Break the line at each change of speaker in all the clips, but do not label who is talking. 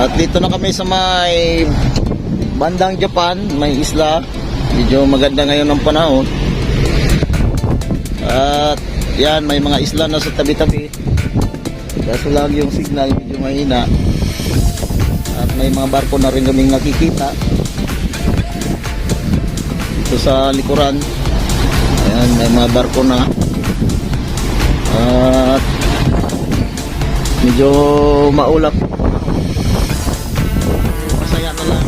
At dito na kami sa may bandang Japan, may isla. Medyo maganda ngayon ang panahon. At yan, may mga isla na sa tabi-tabi. Kaso lang yung signal medyo mahina. At may mga barko na rin kaming nakikita dito sa likuran. Ayan, may mga barko na. At medyo maulap. Masaya na lang.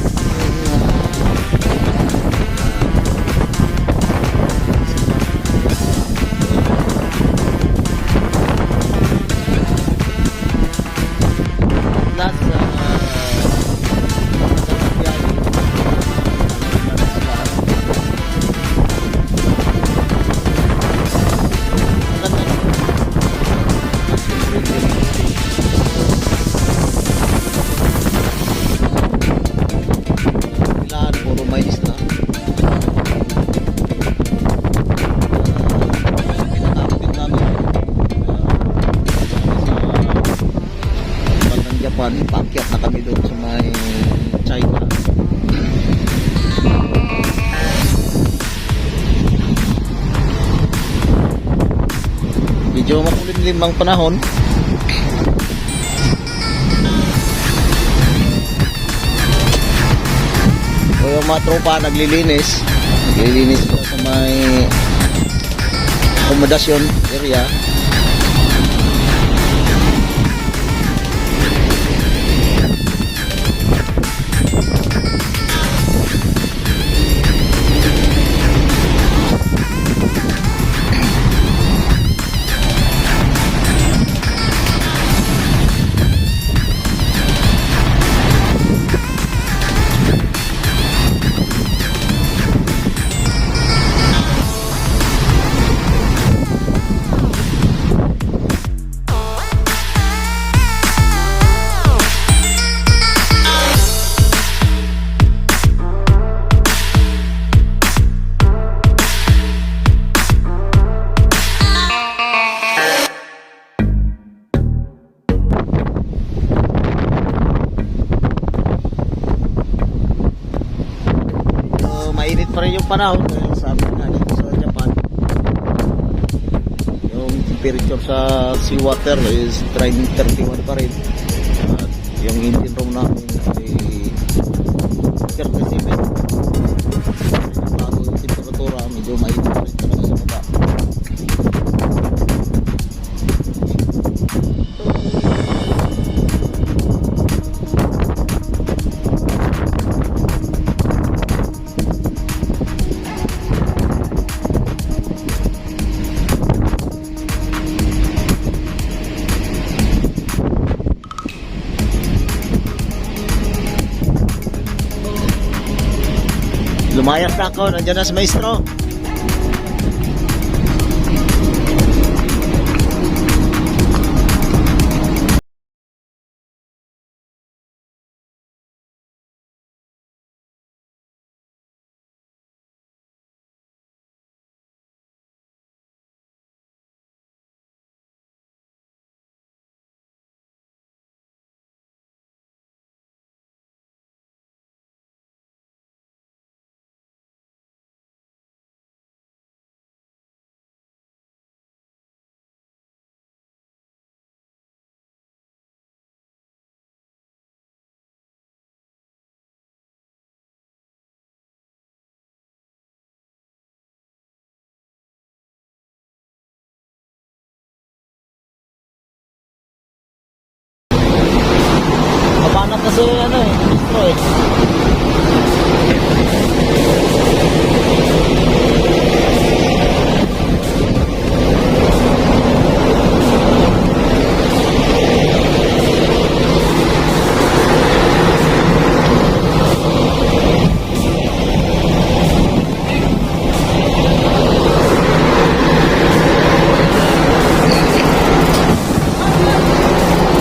Paakyat na kami doon sa may China. Medyo makulimlim ang panahon. So yung mga tropa naglilinis ko sa may akomodasyon area. Mainit pa rin yung panahon, sabi nga dito sa Japan. Yung temperature sa seawater is 31 pa rin. At yung engine room namin ay 37. Bago yung temperatura, medyo mainit pa rin talaga sa baba. Lumayas na ako, nandiyan na si Maestro. Mabanat kasi Maestro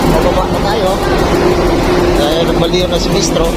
Bababa na tayo. Dahil nabaliw na si Maestro.